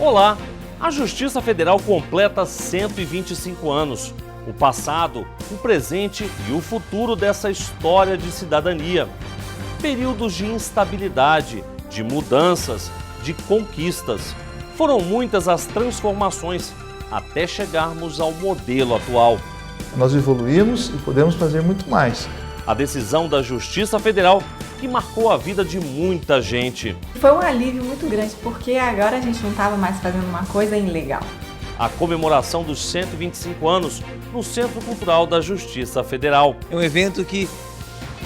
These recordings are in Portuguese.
Olá! A Justiça Federal completa 125 anos. O passado, o presente e o futuro dessa história de cidadania. Períodos de instabilidade, de mudanças, de conquistas. Foram muitas as transformações até chegarmos ao modelo atual. Nós evoluímos e podemos fazer muito mais. A decisão da Justiça Federal que marcou a vida de muita gente. Foi um alívio muito grande, porque agora a gente não estava mais fazendo uma coisa ilegal. A comemoração dos 125 anos no Centro Cultural da Justiça Federal. É um evento que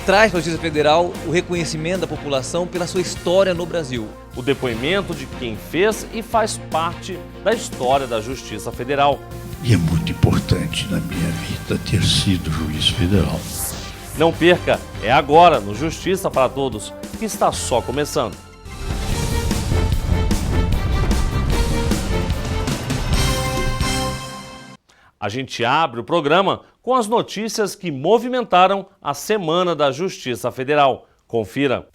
traz para a Justiça Federal o reconhecimento da população pela sua história no Brasil. O depoimento de quem fez e faz parte da história da Justiça Federal. E é muito importante na minha vida ter sido juiz federal. Não perca, é agora no Justiça para Todos, que está só começando. A gente abre o programa com as notícias que movimentaram a Semana da Justiça Federal. Confira.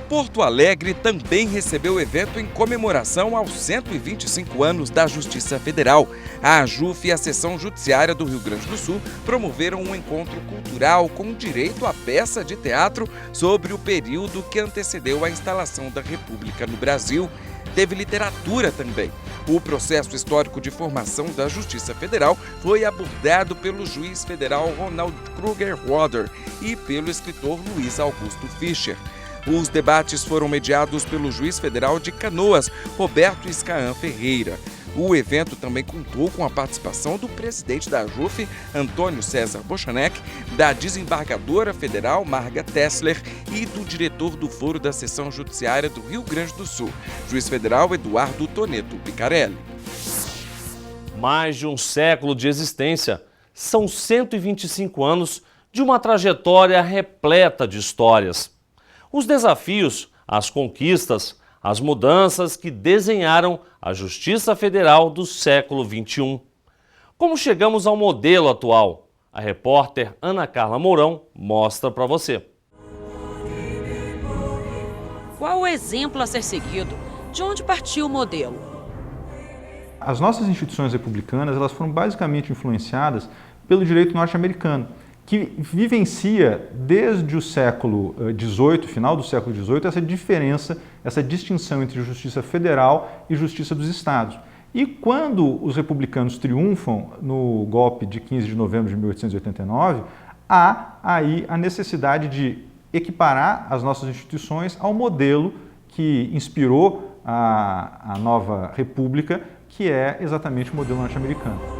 Porto Alegre também recebeu evento em comemoração aos 125 anos da Justiça Federal. A AJUF e a Seção Judiciária do Rio Grande do Sul promoveram um encontro cultural com direito à peça de teatro sobre o período que antecedeu a instalação da República no Brasil. Teve literatura também. O processo histórico de formação da Justiça Federal foi abordado pelo juiz federal Ronald Kruger Wader e pelo escritor Luiz Augusto Fischer. Os debates foram mediados pelo juiz federal de Canoas, Roberto Iscahan Ferreira. O evento também contou com a participação do presidente da AJUF, Antônio César Bochanek, da desembargadora federal, Marga Tessler, e do diretor do Foro da Seção Judiciária do Rio Grande do Sul, juiz federal Eduardo Toneto Picarelli. Mais de um século de existência. São 125 anos de uma trajetória repleta de histórias. Os desafios, as conquistas, as mudanças que desenharam a Justiça Federal do século XXI. Como chegamos ao modelo atual? A repórter Ana Carla Mourão mostra para você. Qual o exemplo a ser seguido? De onde partiu o modelo? As nossas instituições republicanas, elas foram basicamente influenciadas pelo direito norte-americano, que vivencia desde o século XVIII, final do século XVIII, essa diferença, essa distinção entre justiça federal e justiça dos estados. E quando os republicanos triunfam no golpe de 15 de novembro de 1889, há aí a necessidade de equiparar as nossas instituições ao modelo que inspirou a nova república, que é exatamente o modelo norte-americano.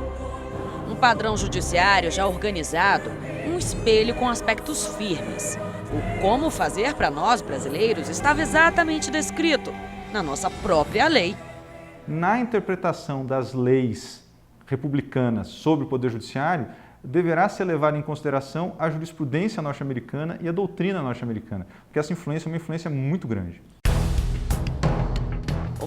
Um padrão judiciário já organizado, um espelho com aspectos firmes. O como fazer para nós brasileiros estava exatamente descrito na nossa própria lei. Na interpretação das leis republicanas sobre o Poder Judiciário, deverá ser levada em consideração a jurisprudência norte-americana e a doutrina norte-americana, porque essa influência é uma influência muito grande.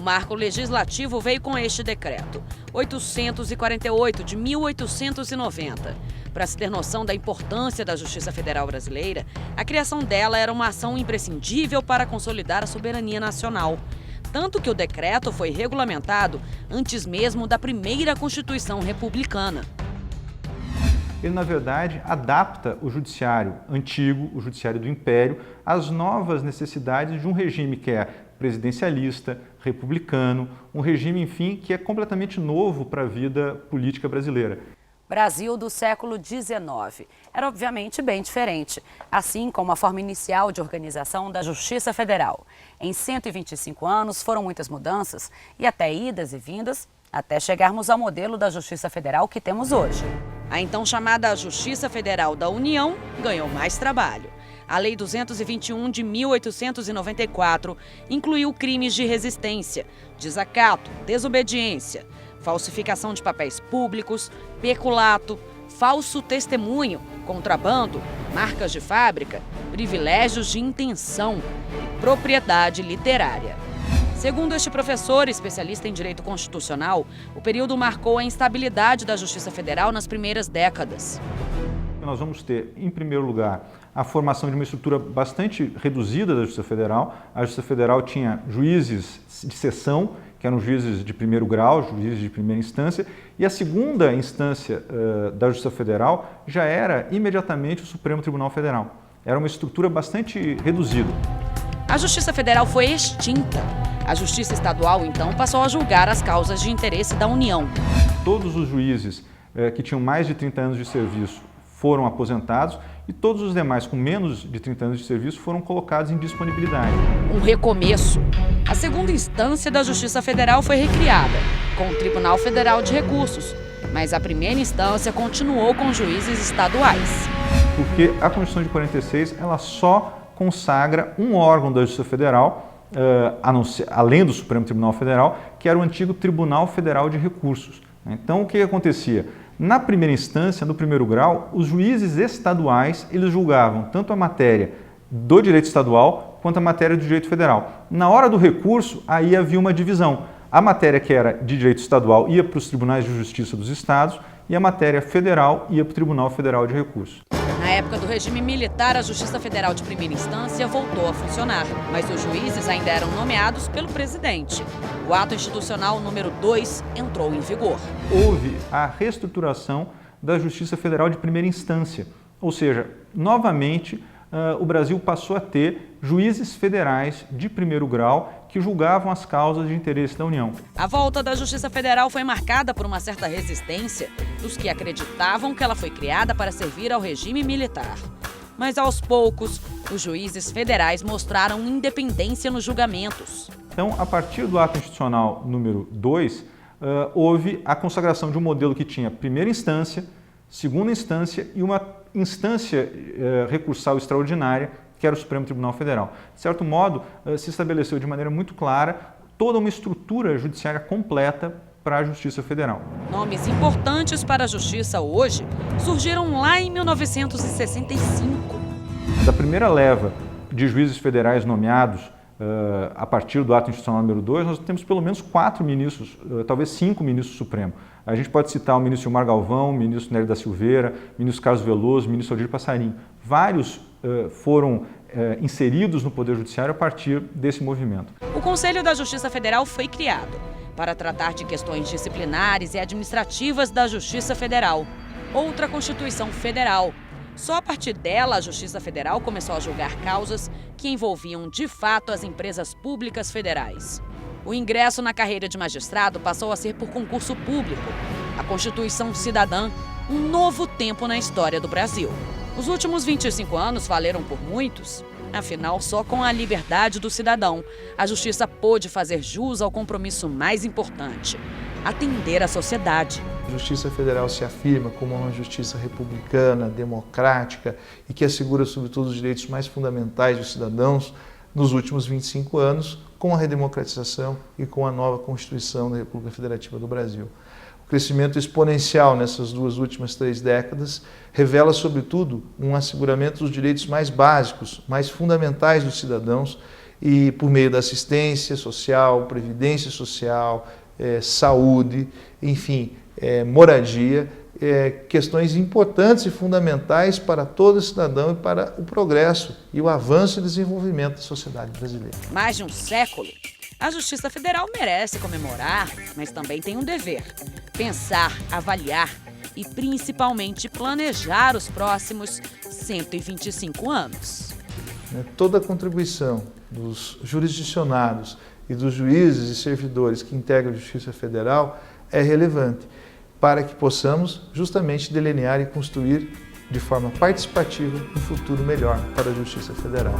O marco legislativo veio com este decreto, 848 de 1890. Para se ter noção da importância da Justiça Federal brasileira, a criação dela era uma ação imprescindível para consolidar a soberania nacional. Tanto que o decreto foi regulamentado antes mesmo da primeira Constituição republicana. Ele, na verdade, adapta o judiciário antigo, o judiciário do Império, às novas necessidades de um regime que é presidencialista, republicano, um regime, enfim, que é completamente novo para a vida política brasileira. Brasil do século XIX. Era obviamente bem diferente, assim como a forma inicial de organização da Justiça Federal. Em 125 anos foram muitas mudanças e até idas e vindas, até chegarmos ao modelo da Justiça Federal que temos hoje. A então chamada Justiça Federal da União ganhou mais trabalho. A Lei 221 de 1894 incluiu crimes de resistência, desacato, desobediência, falsificação de papéis públicos, peculato, falso testemunho, contrabando, marcas de fábrica, privilégios de intenção e propriedade literária. Segundo este professor, especialista em direito constitucional, o período marcou a instabilidade da Justiça Federal nas primeiras décadas. Nós vamos ter, em primeiro lugar, a formação de uma estrutura bastante reduzida da Justiça Federal. A Justiça Federal tinha juízes de seção que eram juízes de primeiro grau, juízes de primeira instância, e a segunda instância da Justiça Federal já era imediatamente o Supremo Tribunal Federal. Era uma estrutura bastante reduzida. A Justiça Federal foi extinta. A Justiça Estadual, então, passou a julgar as causas de interesse da União. Todos os juízes que tinham mais de 30 anos de serviço foram aposentados e todos os demais com menos de 30 anos de serviço foram colocados em disponibilidade. Um recomeço. A segunda instância da Justiça Federal foi recriada, com o Tribunal Federal de Recursos, mas a primeira instância continuou com juízes estaduais. Porque a Constituição de 46 ela só consagra um órgão da Justiça Federal, além do Supremo Tribunal Federal, que era o antigo Tribunal Federal de Recursos. Então, o que acontecia? Na primeira instância, no primeiro grau, os juízes estaduais eles julgavam tanto a matéria do direito estadual quanto a matéria do direito federal. Na hora do recurso, aí havia uma divisão. A matéria que era de direito estadual ia para os tribunais de justiça dos estados e a matéria federal ia para o Tribunal Federal de Recursos. Na época do regime militar, a Justiça Federal de primeira instância voltou a funcionar, mas os juízes ainda eram nomeados pelo presidente. O ato institucional número 2 entrou em vigor. Houve a reestruturação da Justiça Federal de primeira instância, ou seja, novamente o Brasil passou a ter juízes federais de primeiro grau que julgavam as causas de interesse da União. A volta da Justiça Federal foi marcada por uma certa resistência dos que acreditavam que ela foi criada para servir ao regime militar. Mas aos poucos, os juízes federais mostraram independência nos julgamentos. Então, a partir do ato institucional número 2, houve a consagração de um modelo que tinha primeira instância, segunda instância e uma instância recursal extraordinária, que era o Supremo Tribunal Federal. De certo modo, se estabeleceu de maneira muito clara toda uma estrutura judiciária completa para a Justiça Federal. Nomes importantes para a Justiça hoje surgiram lá em 1965. Da primeira leva de juízes federais nomeados a partir do ato institucional número 2, nós temos pelo menos 4 ministros, talvez 5 ministros do Supremo. A gente pode citar o ministro Gilmar Galvão, o ministro Nery da Silveira, o ministro Carlos Veloso, o ministro Aldir Passarinho. Vários foram inseridos no Poder Judiciário a partir desse movimento. O Conselho da Justiça Federal foi criado para tratar de questões disciplinares e administrativas da Justiça Federal. Outra Constituição Federal. Só a partir dela, a Justiça Federal começou a julgar causas que envolviam, de fato, as empresas públicas federais. O ingresso na carreira de magistrado passou a ser por concurso público. A Constituição Cidadã, um novo tempo na história do Brasil. Os últimos 25 anos valeram por muitos. Afinal, só com a liberdade do cidadão, a justiça pôde fazer jus ao compromisso mais importante: atender a sociedade. A Justiça Federal se afirma como uma justiça republicana, democrática e que assegura, sobretudo, os direitos mais fundamentais dos cidadãos nos últimos 25 anos, com a redemocratização e com a nova Constituição da República Federativa do Brasil. O crescimento exponencial nessas duas últimas 3 décadas revela, sobretudo, um asseguramento dos direitos mais básicos, mais fundamentais dos cidadãos e por meio da assistência social, previdência social, saúde, enfim, moradia, questões importantes e fundamentais para todo cidadão e para o progresso e o avanço e desenvolvimento da sociedade brasileira. Mais de um século, a Justiça Federal merece comemorar, mas também tem um dever: pensar, avaliar e principalmente planejar os próximos 125 anos. Toda a contribuição dos jurisdicionados e dos juízes e servidores que integram a Justiça Federal é relevante para que possamos justamente delinear e construir de forma participativa um futuro melhor para a Justiça Federal.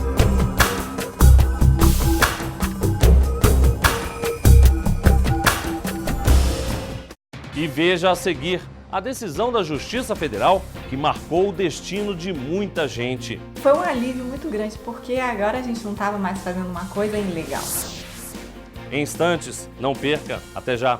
E veja a seguir a decisão da Justiça Federal que marcou o destino de muita gente. Foi um alívio muito grande, porque agora a gente não estava mais fazendo uma coisa ilegal. Em instantes, não perca. Até já.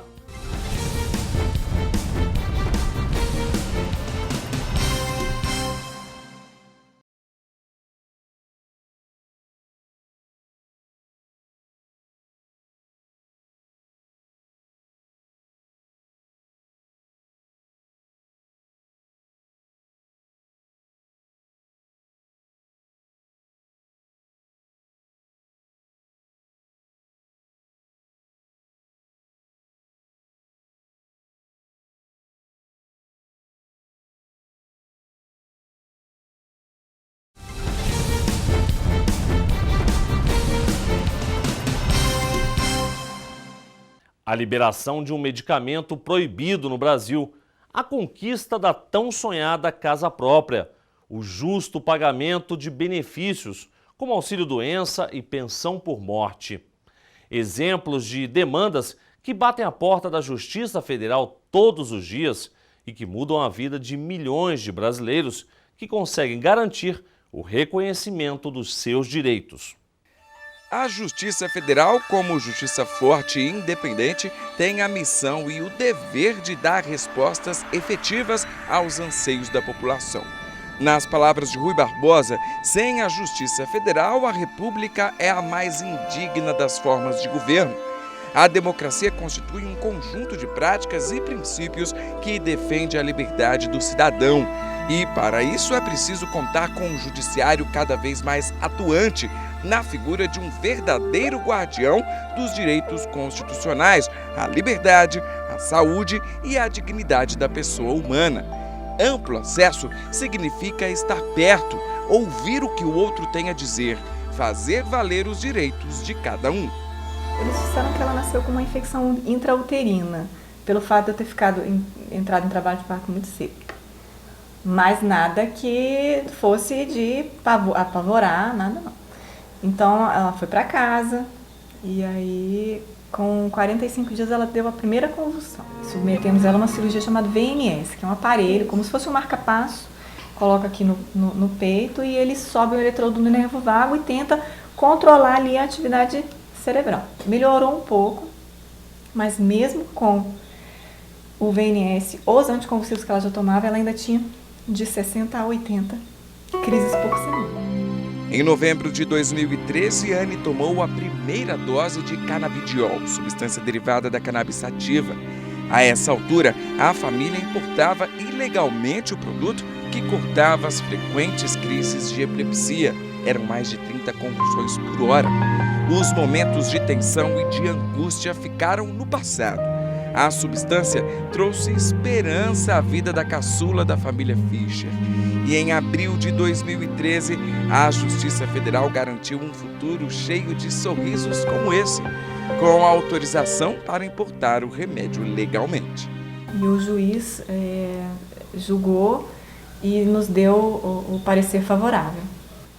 a liberação de um medicamento proibido no Brasil, a conquista da tão sonhada casa própria, o justo pagamento de benefícios, como auxílio-doença e pensão por morte. Exemplos de demandas que batem a porta da Justiça Federal todos os dias e que mudam a vida de milhões de brasileiros que conseguem garantir o reconhecimento dos seus direitos. A Justiça Federal, como justiça forte e independente, tem a missão e o dever de dar respostas efetivas aos anseios da população. Nas palavras de Rui Barbosa, sem a Justiça Federal, a República é a mais indigna das formas de governo. A democracia constitui um conjunto de práticas e princípios que defende a liberdade do cidadão. E, para isso, é preciso contar com um judiciário cada vez mais atuante na figura de um verdadeiro guardião dos direitos constitucionais, a liberdade, a saúde e a dignidade da pessoa humana. Amplo acesso significa estar perto, ouvir o que o outro tem a dizer, fazer valer os direitos de cada um. Eles disseram que ela nasceu com uma infecção intrauterina, pelo fato de eu ter entrado em trabalho de parto muito cedo. Mas nada que fosse de apavorar, nada não. Então ela foi para casa e aí com 45 dias ela deu a primeira convulsão. Submetemos ela a uma cirurgia chamada VNS, que é um aparelho, como se fosse um marca-passo, coloca aqui no peito e ele sobe o eletrodo no nervo vago e tenta controlar ali a atividade cerebral. Melhorou um pouco, mas mesmo com o VNS, os anticonvulsivos que ela já tomava, ela ainda tinha de 60 a 80 crises por semana. Em novembro de 2013, Anne tomou a primeira dose de canabidiol, substância derivada da cannabis sativa. A essa altura, a família importava ilegalmente o produto que cortava as frequentes crises de epilepsia. Eram mais de 30 convulsões por hora. Os momentos de tensão e de angústia ficaram no passado. A substância trouxe esperança à vida da caçula da família Fischer. E em abril de 2013, a Justiça Federal garantiu um futuro cheio de sorrisos como esse, com a autorização para importar o remédio legalmente. E o juiz julgou e nos deu o parecer favorável.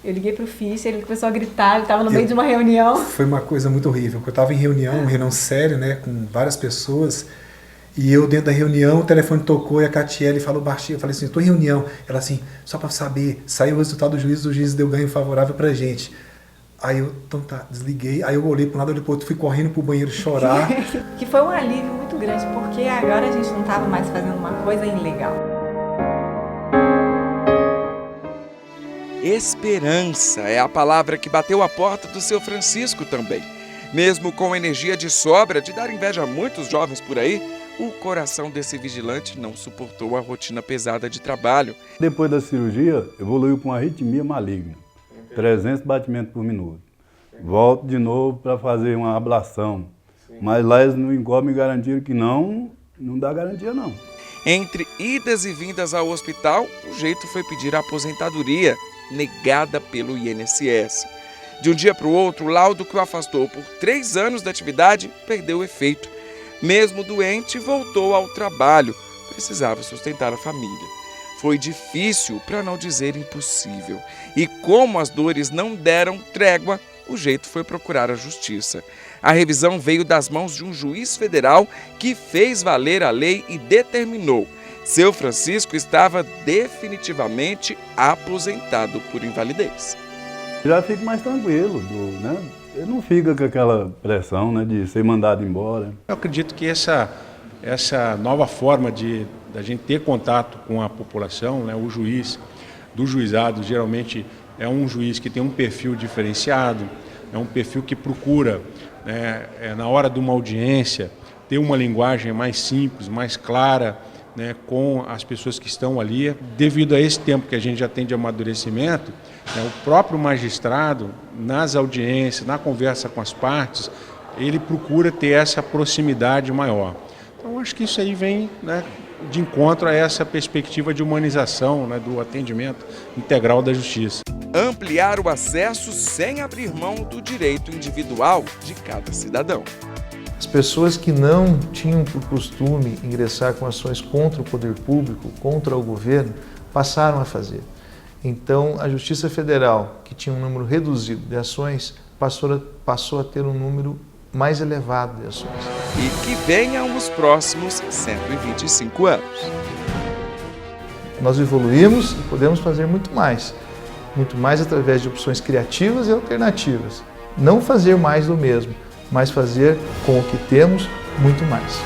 Eu liguei para o Fischer, ele começou a gritar, ele estava no meio de uma reunião. Foi uma coisa muito horrível, porque eu estava em reunião séria, né, com várias pessoas, e eu dentro da reunião, o telefone tocou e a Catiele falou baixinho, eu falei assim, estou em reunião. Ela assim, só para saber, saiu o resultado do juiz deu ganho favorável para a gente. Aí eu, então tá, desliguei, aí eu olhei para um lado, olhei para o outro, fui correndo para o banheiro chorar. Que foi um alívio muito grande, porque agora a gente não estava mais fazendo uma coisa ilegal. Esperança é a palavra que bateu a porta do seu Francisco também. Mesmo com energia de sobra de dar inveja a muitos jovens por aí, o coração desse vigilante não suportou a rotina pesada de trabalho. Depois da cirurgia, evoluiu para uma arritmia maligna, 300 batimentos por minuto. Volto de novo para fazer uma ablação, mas lá eles no INCOB me garantiram que não dá garantia não. Entre idas e vindas ao hospital, o jeito foi pedir a aposentadoria, negada pelo INSS. De um dia para o outro, o laudo que o afastou por 3 anos da atividade perdeu efeito. Mesmo doente, voltou ao trabalho. Precisava sustentar a família. Foi difícil, para não dizer impossível. E como as dores não deram trégua, o jeito foi procurar a justiça. A revisão veio das mãos de um juiz federal que fez valer a lei e determinou: seu Francisco estava definitivamente aposentado por invalidez. Já fico mais tranquilo, né? Eu não fico com aquela pressão, né, de ser mandado embora. Eu acredito que essa nova forma da gente ter contato com a população, né, o juiz do juizado geralmente é um juiz que tem um perfil diferenciado, é um perfil que procura, né, na hora de uma audiência, ter uma linguagem mais simples, mais clara, né, com as pessoas que estão ali. Devido a esse tempo que a gente já tem de amadurecimento, né, o próprio magistrado, nas audiências, na conversa com as partes, ele procura ter essa proximidade maior. Então, acho que isso aí vem, né, de encontro a essa perspectiva de humanização, né, do atendimento integral da justiça. Ampliar o acesso sem abrir mão do direito individual de cada cidadão. As pessoas que não tinham por costume ingressar com ações contra o poder público, contra o governo, passaram a fazer. Então, a Justiça Federal, que tinha um número reduzido de ações, passou a ter um número mais elevado de ações. E que venham os próximos 125 anos. Nós evoluímos e podemos fazer muito mais através de opções criativas e alternativas. Não fazer mais do mesmo, mas fazer com o que temos muito mais.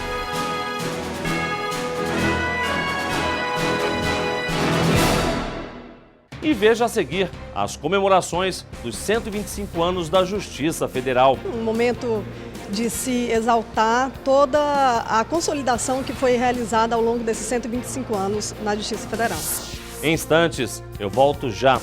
E veja a seguir as comemorações dos 125 anos da Justiça Federal. Um momento de se exaltar toda a consolidação que foi realizada ao longo desses 125 anos na Justiça Federal. Em instantes, eu volto já.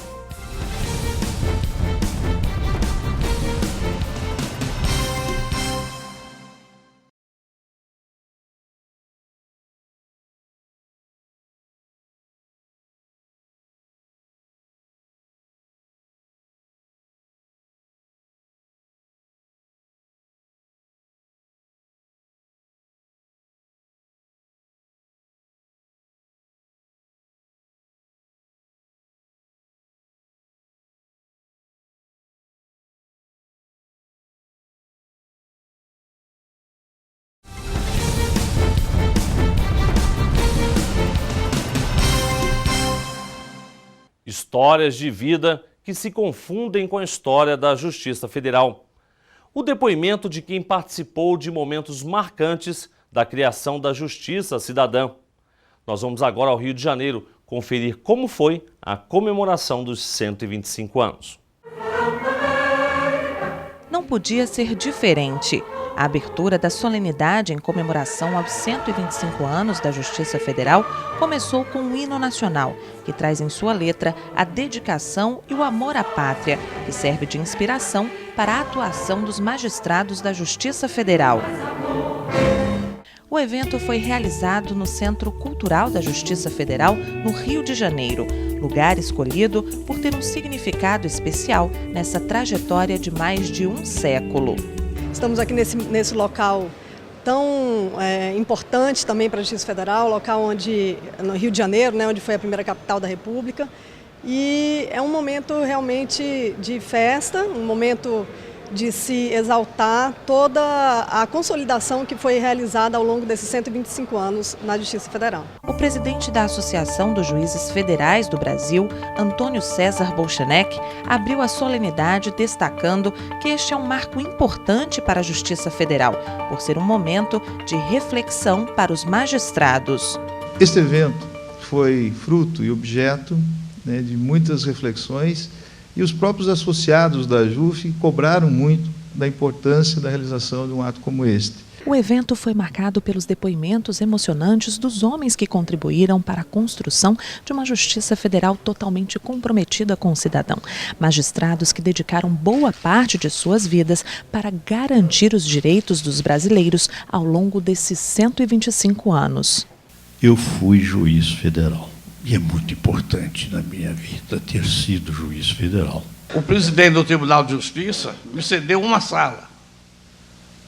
Histórias de vida que se confundem com a história da Justiça Federal. O depoimento de quem participou de momentos marcantes da criação da Justiça Cidadã. Nós vamos agora ao Rio de Janeiro conferir como foi a comemoração dos 125 anos. Não podia ser diferente. A abertura da solenidade em comemoração aos 125 anos da Justiça Federal começou com um hino nacional, que traz em sua letra a dedicação e o amor à pátria, que serve de inspiração para a atuação dos magistrados da Justiça Federal. O evento foi realizado no Centro Cultural da Justiça Federal, no Rio de Janeiro, lugar escolhido por ter um significado especial nessa trajetória de mais de um século. Estamos aqui nesse local tão importante também para a Justiça Federal, local no Rio de Janeiro, onde foi a primeira capital da República. E é um momento realmente de festa, um momento de se exaltar toda a consolidação que foi realizada ao longo desses 125 anos na Justiça Federal. O presidente da Associação dos Juízes Federais do Brasil, Antônio César Bolchenek, abriu a solenidade destacando que este é um marco importante para a Justiça Federal, por ser um momento de reflexão para os magistrados. Este evento foi fruto e objeto de muitas reflexões, e os próprios associados da JUF cobraram muito da importância da realização de um ato como este. O evento foi marcado pelos depoimentos emocionantes dos homens que contribuíram para a construção de uma Justiça Federal totalmente comprometida com o cidadão. Magistrados que dedicaram boa parte de suas vidas para garantir os direitos dos brasileiros ao longo desses 125 anos. Eu fui juiz federal. E é muito importante na minha vida ter sido juiz federal. O presidente do Tribunal de Justiça me cedeu uma sala.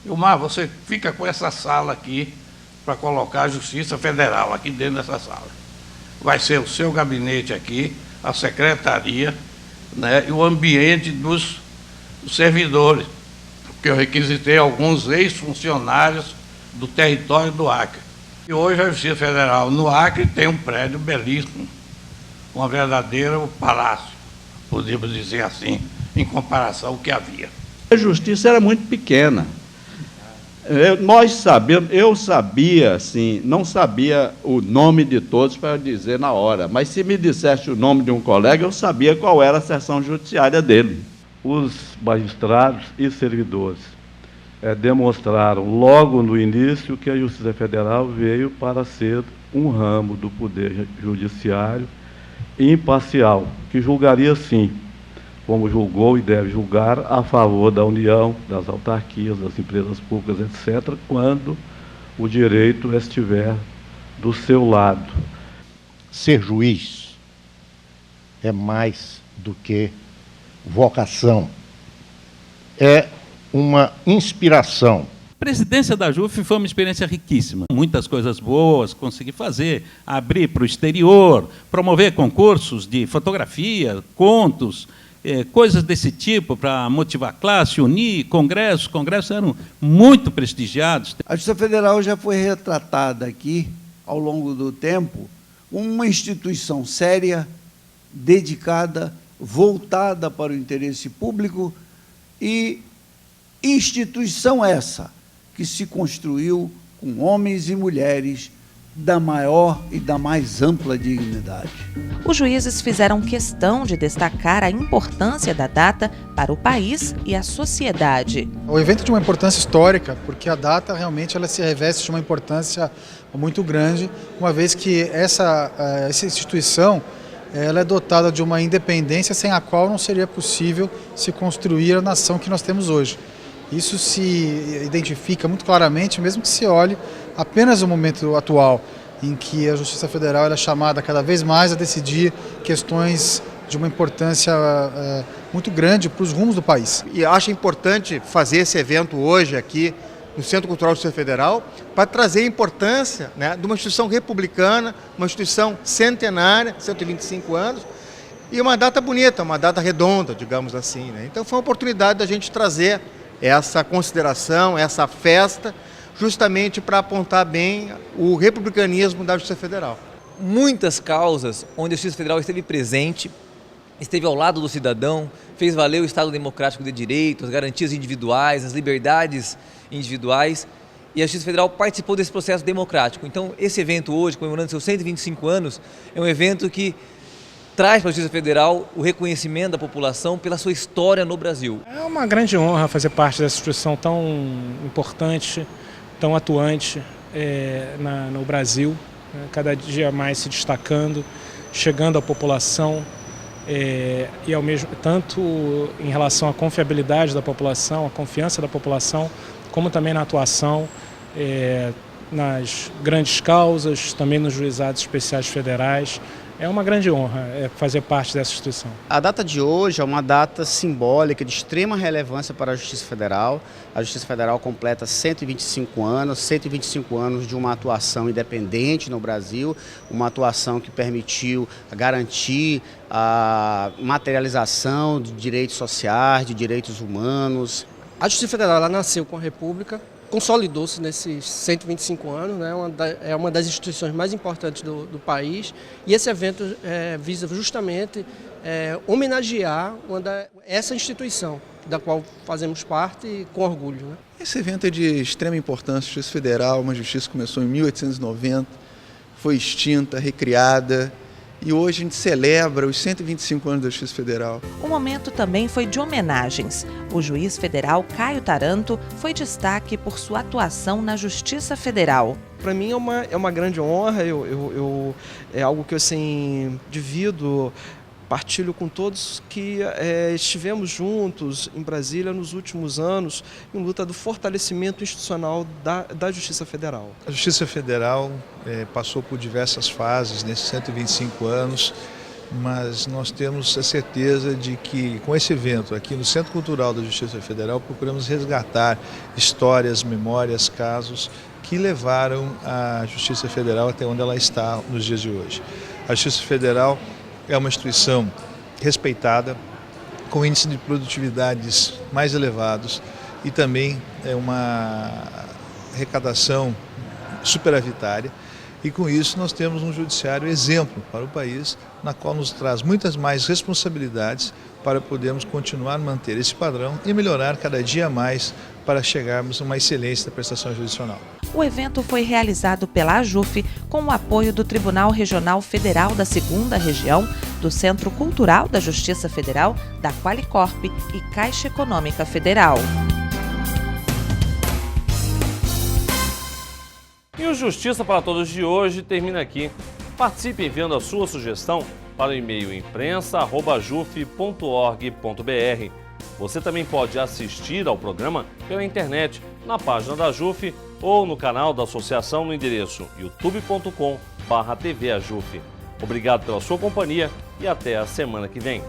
Ilmar, você fica com essa sala aqui para colocar a Justiça Federal aqui dentro dessa sala. Vai ser o seu gabinete aqui, a secretaria, e o ambiente dos servidores, porque eu requisitei alguns ex-funcionários do território do Acre. E hoje a Justiça Federal no Acre tem um prédio belíssimo, um verdadeiro palácio, podemos dizer assim, em comparação ao que havia. A justiça era muito pequena. Eu sabia, assim, não sabia o nome de todos para dizer na hora, mas se me dissesse o nome de um colega, eu sabia qual era a seção judiciária dele. Os magistrados e servidores demonstraram logo no início que a Justiça Federal veio para ser um ramo do Poder Judiciário imparcial, que julgaria sim, como julgou e deve julgar, a favor da União, das autarquias, das empresas públicas, etc., quando o direito estiver do seu lado. Ser juiz é mais do que vocação, é uma inspiração. A presidência da JUF foi uma experiência riquíssima. Muitas coisas boas consegui fazer, abrir para o exterior, promover concursos de fotografia, contos, coisas desse tipo para motivar a classe, unir, congressos eram muito prestigiados. A Justiça Federal já foi retratada aqui, ao longo do tempo, uma instituição séria, dedicada, voltada para o interesse público e instituição essa que se construiu com homens e mulheres da maior e da mais ampla dignidade. Os juízes fizeram questão de destacar a importância da data para o país e a sociedade. O evento é de uma importância histórica, porque a data realmente ela se reveste de uma importância muito grande, uma vez que essa instituição ela é dotada de uma independência sem a qual não seria possível se construir a nação que nós temos hoje. Isso se identifica muito claramente, mesmo que se olhe apenas o momento atual, em que a Justiça Federal é chamada cada vez mais a decidir questões de uma importância muito grande para os rumos do país. E acho importante fazer esse evento hoje aqui no Centro Cultural da Justiça Federal para trazer a importância, né, de uma instituição republicana, uma instituição centenária, 125 anos, e uma data bonita, uma data redonda, digamos assim, né? Então foi uma oportunidade da gente trazer essa consideração, essa festa, justamente para apontar bem o republicanismo da Justiça Federal. Muitas causas onde a Justiça Federal esteve presente, esteve ao lado do cidadão, fez valer o Estado Democrático de Direito, as garantias individuais, as liberdades individuais, e a Justiça Federal participou desse processo democrático. Então, esse evento hoje, comemorando seus 125 anos, é um evento que traz para a Justiça Federal o reconhecimento da população pela sua história no Brasil. É uma grande honra fazer parte dessa instituição tão importante, tão atuante no Brasil, né? Cada dia mais se destacando, chegando à população, e ao mesmo tanto em relação à confiabilidade da população, a confiança da população, como também na atuação nas grandes causas, também nos juizados especiais federais. É uma grande honra fazer parte dessa instituição. A data de hoje é uma data simbólica de extrema relevância para a Justiça Federal. A Justiça Federal completa 125 anos de uma atuação independente no Brasil, uma atuação que permitiu garantir a materialização de direitos sociais, de direitos humanos. A Justiça Federal ela nasceu com a República, consolidou-se nesses 125 anos, né? É uma das instituições mais importantes do país, e esse evento visa justamente homenagear essa instituição, da qual fazemos parte com orgulho, né? Esse evento é de extrema importância. A Justiça Federal, uma justiça que começou em 1890, foi extinta, recriada, e hoje a gente celebra os 125 anos da Justiça Federal. O momento também foi de homenagens. O juiz federal Caio Taranto foi destaque por sua atuação na Justiça Federal. Para mim é uma grande honra, é algo que eu assim, divido, partilho com todos que estivemos juntos em Brasília nos últimos anos em luta do fortalecimento institucional da Justiça Federal. A Justiça Federal passou por diversas fases nesses 125 anos, mas nós temos a certeza de que com esse evento aqui no Centro Cultural da Justiça Federal procuramos resgatar histórias, memórias, casos que levaram a Justiça Federal até onde ela está nos dias de hoje. A Justiça Federal é uma instituição respeitada, com índice de produtividades mais elevados e também é uma arrecadação superavitária. E com isso nós temos um judiciário exemplo para o país, na qual nos traz muitas mais responsabilidades para podermos continuar a manter esse padrão e melhorar cada dia mais para chegarmos a uma excelência da prestação jurisdicional. O evento foi realizado pela AJUF com o apoio do Tribunal Regional Federal da 2ª Região, do Centro Cultural da Justiça Federal, da Qualicorp e Caixa Econômica Federal. E o Justiça para Todos de hoje termina aqui. Participe enviando a sua sugestão para o e-mail imprensa@juf.org.br. Você também pode assistir ao programa pela internet, na página da JUF ou no canal da associação no endereço youtube.com/tvajuf. Obrigado pela sua companhia e até a semana que vem.